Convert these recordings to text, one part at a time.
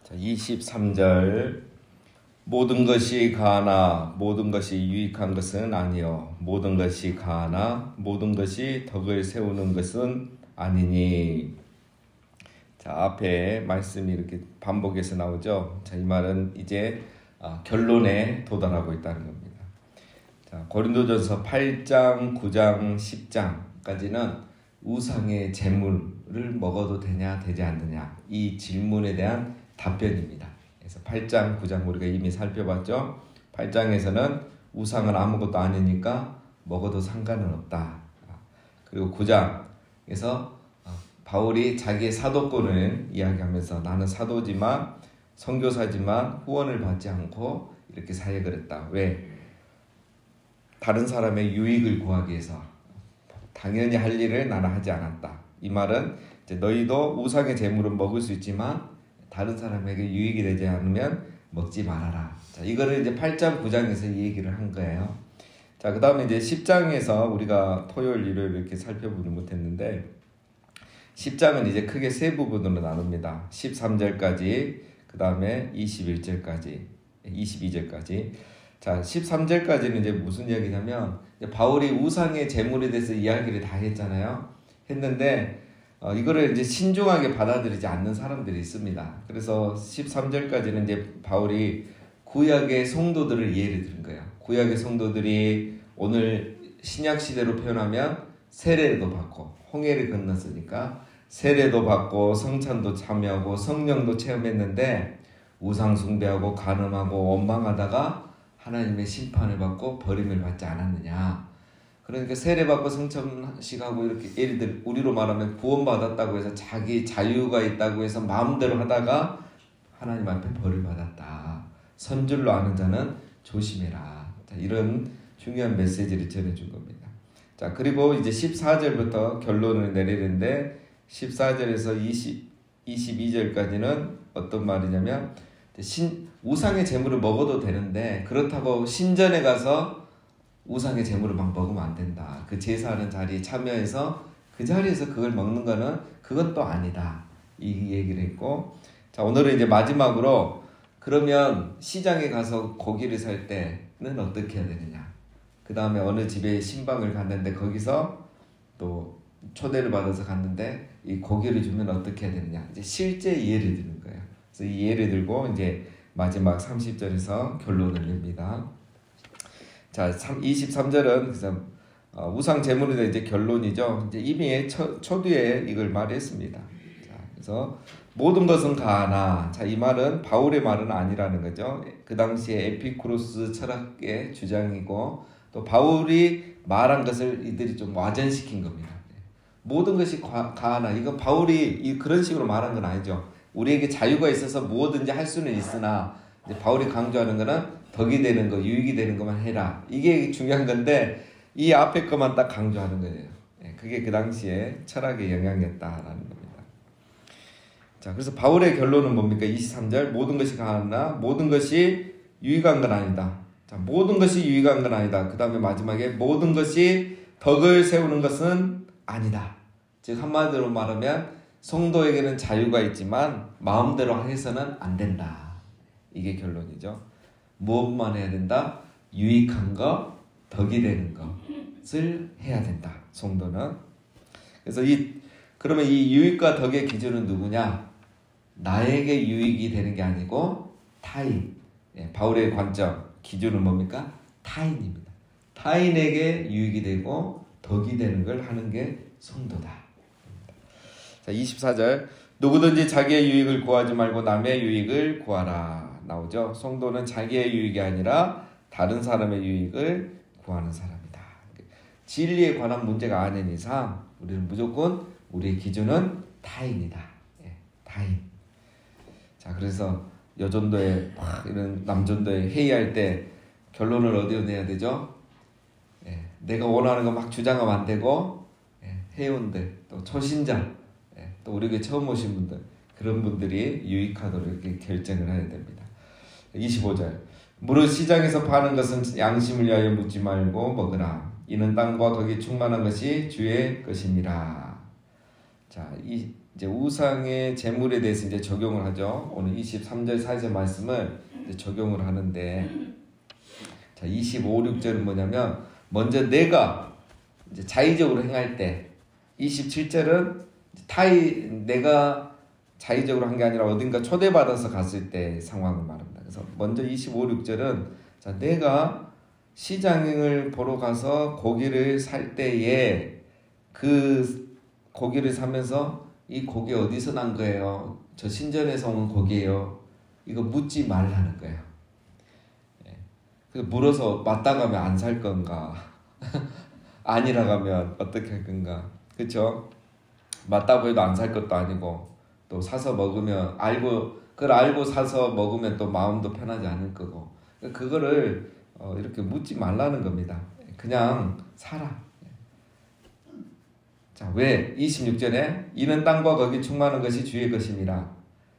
자, 23절 모든 것이 가하나 모든 것이 유익한 것은 아니요 모든 것이 가하나 모든 것이 덕을 세우는 것은 아니니. 자, 앞에 말씀이 이렇게 반복해서 나오죠. 자, 이 말은 이제 결론에 도달하고 있다는 겁니다. 자, 고린도전서 8장, 9장, 10장까지는 우상의 제물을 먹어도 되냐 되지 않느냐 이 질문에 대한 답변입니다. 그래서 8장, 9장 우리가 이미 살펴봤죠. 8장에서는 우상은 아무것도 아니니까 먹어도 상관은 없다. 그리고 9장에서 바울이 자기의 사도권을 이야기하면서 나는 사도지만 선교사지만 후원을 받지 않고 이렇게 사역을 했다. 왜? 다른 사람의 유익을 구하기 위해서 당연히 할 일을 나는 하지 않았다. 이 말은 이제 너희도 우상의 제물은 먹을 수 있지만 다른 사람에게 유익이 되지 않으면 먹지 말아라. 자, 이거를 이제 8장, 9장에서 이 얘기를 한 거예요. 자, 그 다음에 이제 10장에서 우리가 토요일, 일요일 이렇게 살펴보지 못했는데 10장은 이제 크게 세 부분으로 나눕니다. 13절까지, 그 다음에 21절까지, 22절까지. 자, 13절까지는 이제 무슨 이야기냐면 바울이 우상의 제물에 대해서 이야기를 다 했잖아요. 했는데 이거를 이제 신중하게 받아들이지 않는 사람들이 있습니다. 그래서 13절까지는 이제 바울이 구약의 성도들을 예를 들은 거예요. 구약의 성도들이 오늘 신약 시대로 표현하면 세례도 받고 홍해를 건넜으니까 세례도 받고 성찬도 참여하고 성령도 체험했는데 우상 숭배하고 간음하고 원망하다가 하나님의 심판을 받고 버림을 받지 않았느냐. 그러니까 세례받고 성찬식하고 이렇게 예를 들어 우리로 말하면 구원받았다고 해서 자기 자유가 있다고 해서 마음대로 하다가 하나님 앞에 벌을 받았다. 선줄로 아는 자는 조심해라. 자, 이런 중요한 메시지를 전해준 겁니다. 자, 그리고 이제 14절부터 결론을 내리는데 14절에서 22절까지는 어떤 말이냐면 우상의 제물을 먹어도 되는데 그렇다고 신전에 가서 우상의 제물을 막 먹으면 안 된다. 그 제사하는 자리에 참여해서 그 자리에서 그걸 먹는 거는 그건 또 아니다. 이 얘기를 했고, 자, 오늘은 이제 마지막으로 그러면 시장에 가서 고기를 살 때는 어떻게 해야 되느냐. 그 다음에 어느 집에 신방을 갔는데 거기서 또 초대를 받아서 갔는데 이 고기를 주면 어떻게 해야 되느냐. 이제 실제 예를 드는 거예요. 그래서 이 예를 들고 이제 마지막 30절에서 결론을 냅니다. 자, 23절은 그래서 우상 제물에 대한 이제 결론이죠. 이제 이미 초두에 이걸 말했습니다. 자, 그래서 모든 것은 가하나. 자, 이 말은 바울의 말은 아니라는 거죠. 그 당시에 에피쿠로스 철학의 주장이고 또 바울이 말한 것을 이들이 좀 와전시킨 겁니다. 모든 것이 가하나. 이건 바울이 그런 식으로 말한 건 아니죠. 우리에게 자유가 있어서 무엇든지 할 수는 있으나 이제 바울이 강조하는 것은 덕이 되는 거, 유익이 되는 것만 해라. 이게 중요한 건데 이 앞에 것만 딱 강조하는 거예요. 그게 그 당시에 철학의 영향이었다라는 겁니다. 자, 그래서 바울의 결론은 뭡니까? 23절 모든 것이 가하나 모든 것이 유익한 건 아니다. 자, 모든 것이 유익한 건 아니다. 그 다음에 마지막에 모든 것이 덕을 세우는 것은 아니다. 즉 한마디로 말하면 성도에게는 자유가 있지만 마음대로 해서는 안 된다. 이게 결론이죠. 무엇만 해야 된다? 유익한 거, 덕이 되는 것을 해야 된다. 성도는. 그래서 그러면 이 유익과 덕의 기준은 누구냐? 나에게 유익이 되는 게 아니고 타인. 바울의 관점, 기준은 뭡니까? 타인입니다. 타인에게 유익이 되고 덕이 되는 걸 하는 게 성도다. 자, 24절 누구든지 자기의 유익을 구하지 말고 남의 유익을 구하라 나오죠. 성도는 자기의 유익이 아니라 다른 사람의 유익을 구하는 사람이다. 진리에 관한 문제가 아닌 이상 우리는 무조건 우리의 기준은 타인이다. 타인. 자, 그래서 여전도에 이런 남전도에 회의할 때 결론을 어디로 내야 되죠? 내가 원하는 거 막 주장하면 안 되고 회원들 또 초신자 또 우리 교회 처음 오신 분들 그런 분들이 유익하도록 이렇게 결정을 해야 됩니다. 25절 무릇 시장에서 파는 것은 양심을 위하여 묻지 말고 먹으라. 이는 땅과 거기 충만한 것이 주의 것이니라. 자, 이제 우상의 제물에 대해서 이제 적용을 하죠. 오늘 23절 4절 말씀을 이제 적용을 하는데, 자 25, 6절은 뭐냐면 먼저 내가 이제 자의적으로 행할 때, 27절은 내가 자의적으로 한 게 아니라 어딘가 초대받아서 갔을 때 상황을 말합니다. 그래서 먼저 25, 6절은 자 내가 시장을 보러 가서 고기를 살 때에 그 고기를 사면서 이 고기 어디서 난 거예요? 저 신전에서 온 고기예요. 이거 묻지 말라는 거예요. 그래서 물어서 맞다 가면 안 살 건가? 아니라 가면 어떻게 할 건가? 그렇죠? 맞다고 해도 안 살 것도 아니고, 또 사서 먹으면 그걸 알고 사서 먹으면 또 마음도 편하지 않을 거고, 그거를 이렇게 묻지 말라는 겁니다. 그냥 사라. 자, 왜? 26절에 이는 땅과 거기 충만한 것이 주의 것입니다.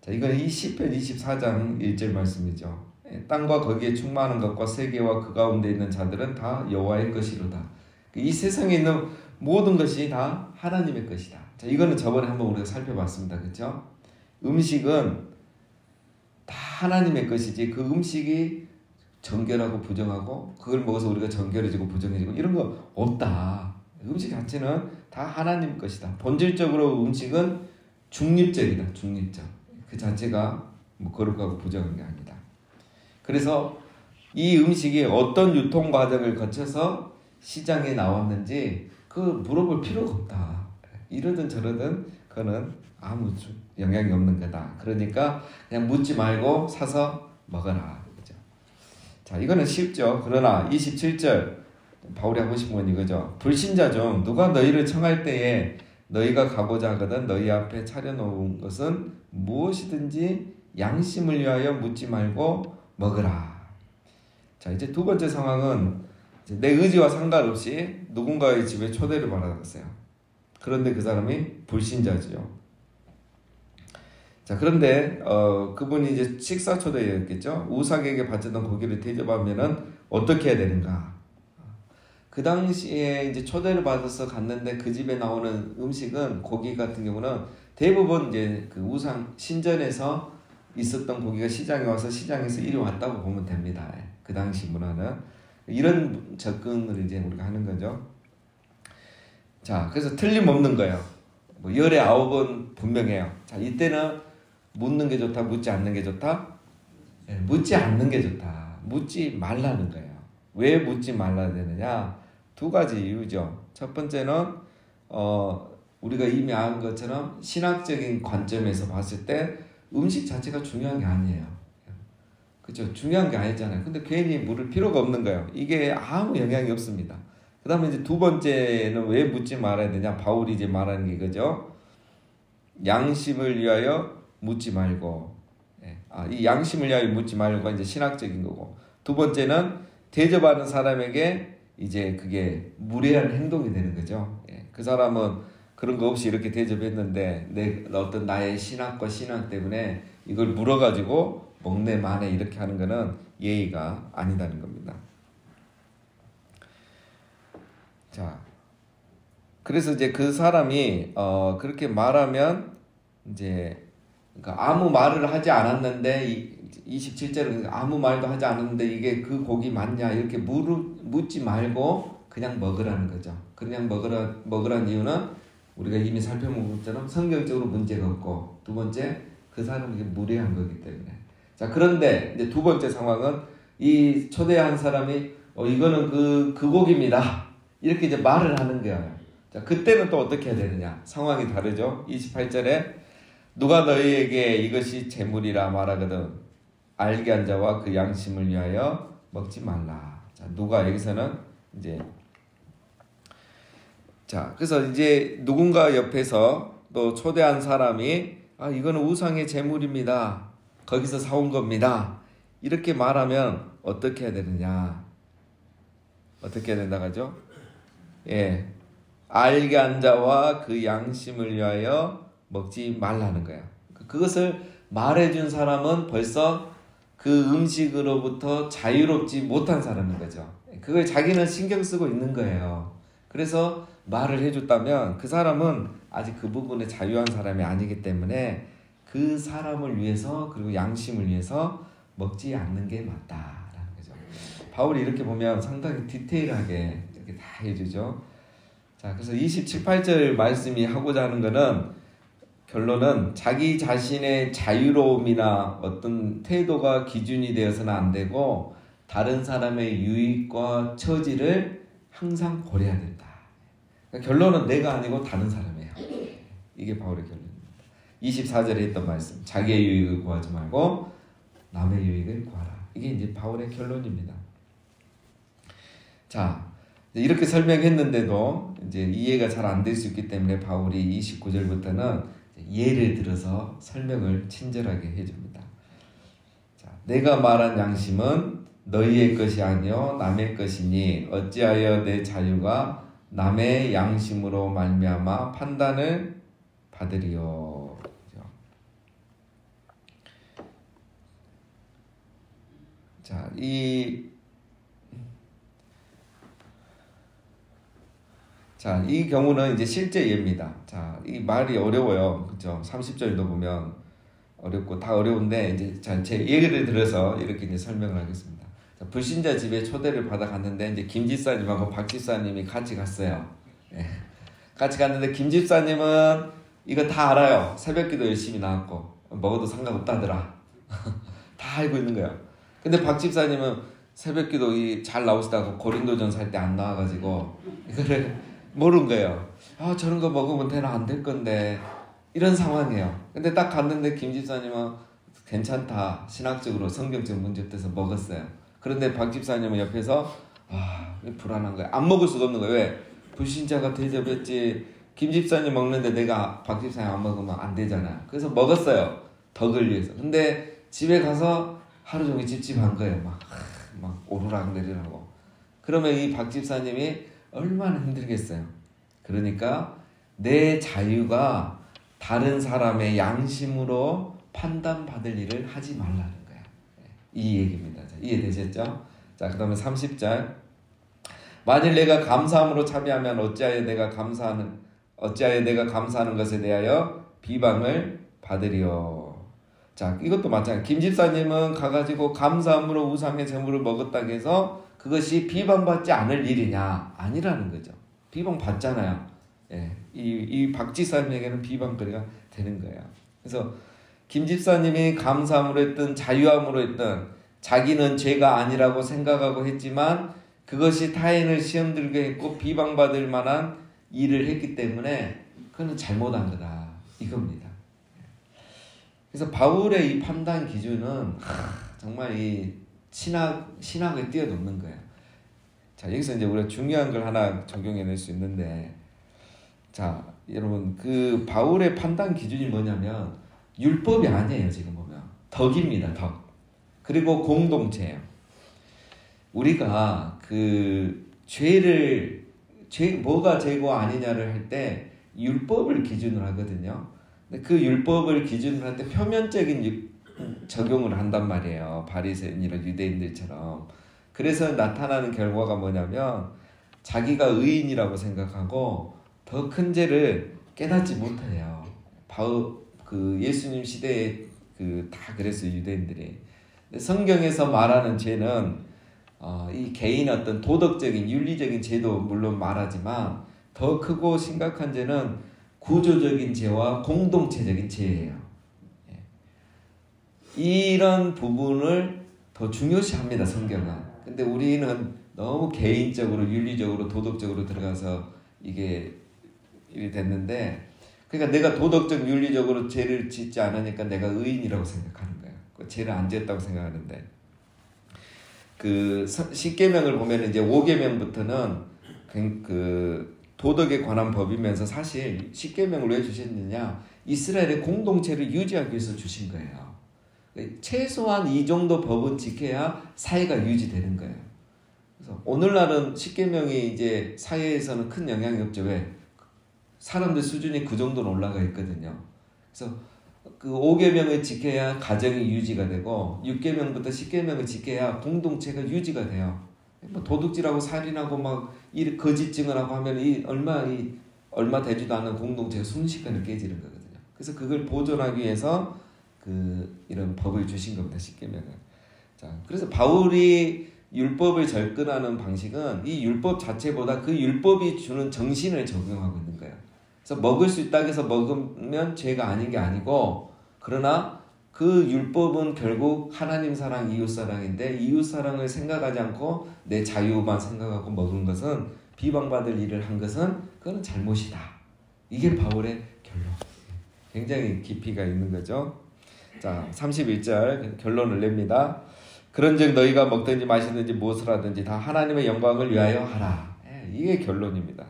자, 이건 이 시편 24장 1절 말씀이죠. 땅과 거기에 충만한 것과 세계와 그 가운데 있는 자들은 다 여호와의 것이로다. 이 세상에 있는 모든 것이 다 하나님의 것이다. 자, 이거는 저번에 한번 우리가 살펴봤습니다. 그렇죠? 음식은 다 하나님의 것이지, 그 음식이 정결하고 부정하고 그걸 먹어서 우리가 정결해지고 부정해지고 이런 거 없다. 음식 자체는 다 하나님 것이다. 본질적으로 음식은 중립적이다. 중립적. 그 자체가 뭐 거룩하고 부정한 게 아니다. 그래서 이 음식이 어떤 유통 과정을 거쳐서 시장에 나왔는지 그 물어볼 필요가 없다. 이러든 저러든 그거는 아무 영향이 없는 거다. 그러니까 그냥 묻지 말고 사서 먹어라. 그죠? 자, 이거는 쉽죠. 그러나 27절 바울이 하고 싶은 건 이거죠. 불신자 중 누가 너희를 청할 때에 너희가 가고자 하거든 너희 앞에 차려놓은 것은 무엇이든지 양심을 위하여 묻지 말고 먹으라. 자, 이제 두 번째 상황은 이제 내 의지와 상관없이 누군가의 집에 초대를 받았어요. 그런데 그 사람이 불신자지요. 자, 그런데 그분이 이제 식사 초대였겠죠. 우상에게 바쳤던 고기를 대접하면은 어떻게 해야 되는가? 그 당시에 이제 초대를 받아서 갔는데 그 집에 나오는 음식은, 고기 같은 경우는 대부분 이제 그 우상 신전에서 있었던 고기가 시장에 와서 시장에서 이리 왔다고 보면 됩니다. 그 당시 문화는 이런 접근을 이제 우리가 하는 거죠. 자, 그래서 틀림없는 거예요. 뭐 열에 9은 분명해요. 자, 이때는 묻는 게 좋다, 묻지 않는 게 좋다? 네, 묻지 않는 게 좋다. 묻지 말라는 거예요. 왜 묻지 말라야 되느냐? 두 가지 이유죠. 첫 번째는 우리가 이미 안 것처럼 신학적인 관점에서 봤을 때 음식 자체가 중요한 게 아니에요. 그렇죠? 중요한 게 아니잖아요. 근데 괜히 물을 필요가 없는 거예요. 이게 아무 영향이 없습니다. 그 다음에 이제 두 번째는 왜 묻지 말아야 되냐? 바울이 이제 말하는 게 이거죠. 양심을 위하여 묻지 말고, 이 양심을 위하여 묻지 말고가 이제 신학적인 거고, 두 번째는 대접하는 사람에게 이제 그게 무례한 행동이 되는 거죠. 그 사람은 그런 거 없이 이렇게 대접했는데 어떤 나의 신학과 신앙 때문에 이걸 물어가지고 먹네 마네 이렇게 하는 거는 예의가 아니다는 겁니다. 자, 그래서 이제 그 사람이 그렇게 말하면 이제 그러니까 아무 말을 하지 않았는데 27절은 아무 말도 하지 않았는데 이게 그 고기 맞냐 이렇게 묻지 말고 그냥 먹으라는 거죠. 그냥 먹으라는 이유는 우리가 이미 살펴본 것처럼 성경적으로 문제가 없고, 두 번째 그 사람에게 무례한 거기 때문에. 자, 그런데 이제 두 번째 상황은 이 초대한 사람이 이거는 그 고기입니다 이렇게 이제 말을 하는 거예요. 자, 그때는 또 어떻게 해야 되느냐? 상황이 다르죠. 28절에 누가 너희에게 이것이 재물이라 말하거든 알게 한 자와 그 양심을 위하여 먹지 말라. 자, 누가 여기서는 이제 자, 그래서 이제 누군가 옆에서 또 초대한 사람이 이거는 우상의 재물입니다. 거기서 사온 겁니다. 이렇게 말하면 어떻게 해야 되느냐? 어떻게 해야 된다고 하죠? 예. 알게 한 자와 그 양심을 위하여 먹지 말라는 거예요. 그것을 말해준 사람은 벌써 그 음식으로부터 자유롭지 못한 사람인 거죠. 그걸 자기는 신경 쓰고 있는 거예요. 그래서 말을 해줬다면 그 사람은 아직 그 부분에 자유한 사람이 아니기 때문에 그 사람을 위해서 그리고 양심을 위해서 먹지 않는 게 맞다라는 거죠. 바울이 이렇게 보면 상당히 디테일하게 이렇게 다 해주죠. 자, 그래서 27, 8절 말씀이 하고자 하는 거는 결론은 자기 자신의 자유로움이나 어떤 태도가 기준이 되어서는 안 되고 다른 사람의 유익과 처지를 항상 고려해야 된다. 그러니까 결론은 내가 아니고 다른 사람이에요. 이게 바울의 결론입니다. 24절에 했던 말씀, 자기의 유익을 구하지 말고 남의 유익을 구하라. 이게 이제 바울의 결론입니다. 자, 이렇게 설명했는데도 이제 이해가 잘 안 될 수 있기 때문에 바울이 29절부터는 예를 들어서 설명을 친절하게 해줍니다. 자, 내가 말한 양심은 너희의 것이 아니요 남의 것이니 어찌하여 내 자유가 남의 양심으로 말미암아 판단을 받으리요. 자, 이 경우는 이제 실제 예입니다. 자, 이 말이 어려워요. 그죠? 30절도 보면 어렵고 다 어려운데, 이제 제 예를 들어서 이렇게 이제 설명을 하겠습니다. 자, 불신자 집에 초대를 받아 갔는데, 이제 김 집사님하고 박 집사님이 같이 갔어요. 예. 같이 갔는데, 김 집사님은 이거 다 알아요. 새벽기도 열심히 나왔고, 먹어도 상관없다더라. 다 알고 있는 거예요. 근데 박 집사님은 새벽기도 잘 나오시다가 고린도전서 할 때 안 나와가지고, 이거를 모르는 거예요. 아, 저런 거 먹으면 되나 안 될 건데 이런 상황이에요. 근데 딱 갔는데 김 집사님은 괜찮다, 신학적으로 성경적 문제 없대서 먹었어요. 그런데 박 집사님은 옆에서 불안한 거예요. 안 먹을 수가 없는 거예요. 왜? 불신자가 대접했지, 김 집사님 먹는데 내가 박 집사님 안 먹으면 안 되잖아요. 그래서 먹었어요, 덕을 위해서. 근데 집에 가서 하루 종일 찝찝한 거예요. 막 오르락 내리라고. 그러면 이 박 집사님이 얼마나 힘들겠어요. 그러니까 내 자유가 다른 사람의 양심으로 판단받을 일을 하지 말라는 거야. 이 얘기입니다. 자, 이해되셨죠? 자, 그 다음에 30절. 만일 내가 감사함으로 참여하면 어찌하여 내가 감사하는 것에 대하여 비방을 받으리요. 자, 이것도 마찬가지. 김 집사님은 가가지고 감사함으로 우상의 제물을 먹었다고 해서 그것이 비방받지 않을 일이냐? 아니라는 거죠. 비방받잖아요. 예, 이 박 집사님에게는 비방거리가 되는 거예요. 그래서 김 집사님이 감사함으로 했든 자유함으로 했든 자기는 죄가 아니라고 생각하고 했지만 그것이 타인을 시험들게 했고 비방받을 만한 일을 했기 때문에 그는 잘못한 거다, 이겁니다. 그래서 바울의 이 판단 기준은 정말 이 신학을 뛰어넘는 거예요. 자, 여기서 이제 우리가 중요한 걸 하나 적용해낼 수 있는데, 자, 여러분, 그 바울의 판단 기준이 뭐냐면 율법이 아니에요. 지금 보면 덕입니다. 덕. 그리고 공동체예요. 우리가 그 뭐가 죄고 아니냐를 할 때 율법을 기준으로 하거든요. 근데 그 율법을 기준으로 할 때 표면적인 적용을 한단 말이에요. 바리새인이나 유대인들처럼. 그래서 나타나는 결과가 뭐냐면 자기가 의인이라고 생각하고 더 큰 죄를 깨닫지 못해요. 예수님 시대에 다 그랬어요, 유대인들이. 성경에서 말하는 죄는 이 개인의 어떤 도덕적인 윤리적인 죄도 물론 말하지만 더 크고 심각한 죄는 구조적인 죄와 공동체적인 죄예요. 이런 부분을 더 중요시합니다, 성경은. 근데 우리는 너무 개인적으로 윤리적으로 도덕적으로 들어가서 이게 됐는데, 그러니까 내가 도덕적 윤리적으로 죄를 짓지 않으니까 내가 의인이라고 생각하는 거예요. 죄를 안 지었다고 생각하는데, 그 십계명을 보면 이제 5계명부터는 그 도덕에 관한 법이면서 사실 십계명을 왜 주셨느냐, 이스라엘의 공동체를 유지하기 위해서 주신 거예요. 최소한 이 정도 법은 지켜야 사회가 유지되는 거예요. 그래서 오늘날은 십계명이 이제 사회에서는 큰 영향이 없죠. 왜? 사람들 수준이 그 정도로 올라가 있거든요. 그래서 그 5계명을 지켜야 가정이 유지가 되고 6계명부터 10계명을 지켜야 공동체가 유지가 돼요. 뭐 도둑질하고 살인하고 막 거짓 증언하고 하면 얼마 되지도 않은 공동체가 순식간에 깨지는 거거든요. 그래서 그걸 보존하기 위해서 이런 법을 주신 겁니다. 십계명을. 자, 그래서 바울이 율법을 접근하는 방식은 이 율법 자체보다 그 율법이 주는 정신을 적용하고 있는 거예요. 그래서 먹을 수 있다고 해서 먹으면 죄가 아닌 게 아니고, 그러나 그 율법은 결국 하나님 사랑, 이웃 사랑인데 이웃 사랑을 생각하지 않고 내 자유만 생각하고 먹은 것은, 비방받을 일을 한 것은 그건 잘못이다. 이게 바울의 결론. 굉장히 깊이가 있는 거죠. 자, 31절 결론을 냅니다. 그런즉 너희가 먹든지 마시든지 무엇을 하든지 다 하나님의 영광을 위하여 하라. 이게 결론입니다.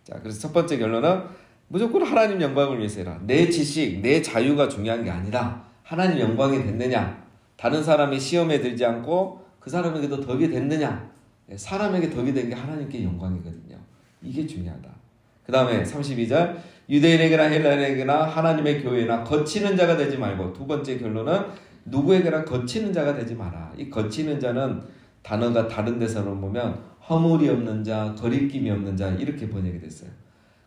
자, 그래서 첫 번째 결론은 무조건 하나님 영광을 위해서 해라. 내 지식, 내 자유가 중요한 게 아니라 하나님 영광이 됐느냐, 다른 사람이 시험에 들지 않고 그 사람에게도 덕이 됐느냐, 사람에게 덕이 된 게 하나님께 영광이거든요. 이게 중요하다. 그 다음에 32절 유대인에게나 헬라인에게나 하나님의 교회나 거치는 자가 되지 말고, 두 번째 결론은 누구에게나 거치는 자가 되지 마라. 이 거치는 자는 단어가 다른 데서는 보면 허물이 없는 자, 거리낌이 없는 자 이렇게 번역이 됐어요.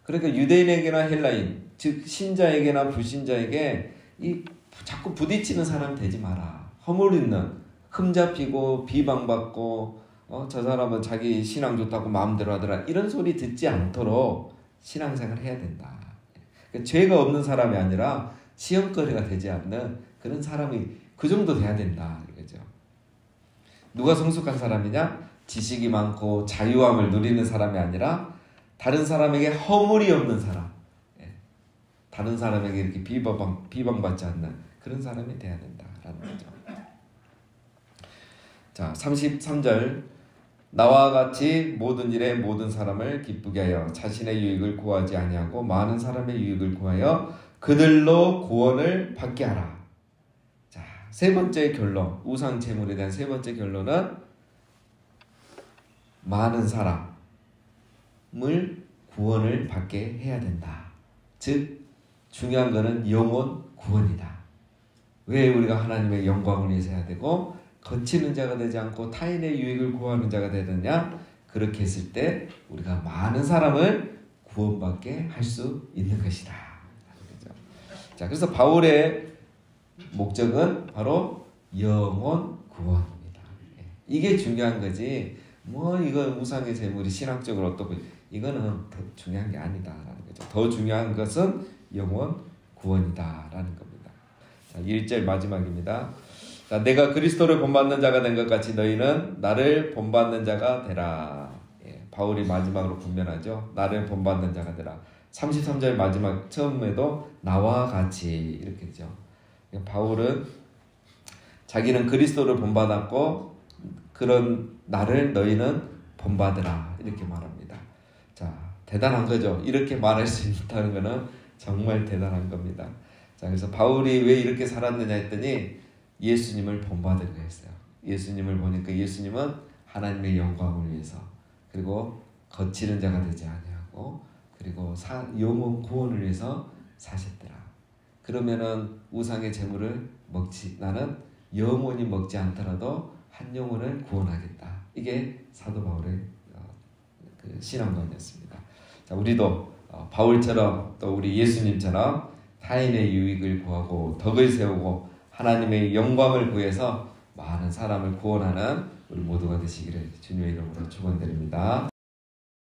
그러니까 유대인에게나 헬라인, 즉 신자에게나 불신자에게 자꾸 부딪히는 사람 되지 마라. 허물 있는, 흠잡히고 비방받고 저 사람은 자기 신앙 좋다고 마음대로 하더라, 이런 소리 듣지 않도록 신앙생활을 해야 된다. 그러니까 죄가 없는 사람이 아니라 시험거리가 되지 않는 그런 사람이 그 정도 돼야 된다 이거죠. 누가 성숙한 사람이냐? 지식이 많고 자유함을 누리는 사람이 아니라 다른 사람에게 허물이 없는 사람, 다른 사람에게 이렇게 비방받지 않는 그런 사람이 돼야 된다라는 거죠. 자, 33절 나와 같이 모든 일에 모든 사람을 기쁘게 하여 자신의 유익을 구하지 아니하고 많은 사람의 유익을 구하여 그들로 구원을 받게 하라. 자, 세 번째 결론, 우상 제물에 대한 세 번째 결론은 많은 사람을 구원을 받게 해야 된다. 즉 중요한 것은 영혼 구원이다. 왜 우리가 하나님의 영광을 위해서 해야 되고 거치는 자가 되지 않고 타인의 유익을 구하는 자가 되느냐? 그렇게 했을 때 우리가 많은 사람을 구원받게 할 수 있는 것이다. 자, 그래서 바울의 목적은 바로 영혼 구원입니다. 이게 중요한 거지. 이거 우상의 제물이 신학적으로 어떻고, 이거는 더 중요한 게 아니다라는 거죠. 더 중요한 것은 영혼 구원이다라는 겁니다. 자, 1절 마지막입니다. 자, 내가 그리스도를 본받는 자가 된 것 같이 너희는 나를 본받는 자가 되라. 바울이 마지막으로 분명하죠. 나를 본받는 자가 되라. 33절 마지막 처음에도 나와 같이 이렇게 되죠. 바울은 자기는 그리스도를 본받았고 그런 나를 너희는 본받으라 이렇게 말합니다. 자, 대단한 거죠. 이렇게 말할 수 있다는 것은 정말 대단한 겁니다. 자, 그래서 바울이 왜 이렇게 살았느냐 했더니 예수님을 본받으려 했어요. 예수님을 보니까 예수님은 하나님의 영광을 위해서, 그리고 거치는 자가 되지 아니하고, 그리고 영혼 구원을 위해서 사셨더라. 그러면은 우상의 제물을 나는 영원히 먹지 않더라도 한 영혼을 구원하겠다. 이게 사도 바울의 그 신앙관이었습니다. 자, 우리도 바울처럼 또 우리 예수님처럼 타인의 유익을 구하고 덕을 세우고 하나님의 영광을 구해서 많은 사람을 구원하는 우리 모두가 되시기를 주님의 이름으로 축원드립니다.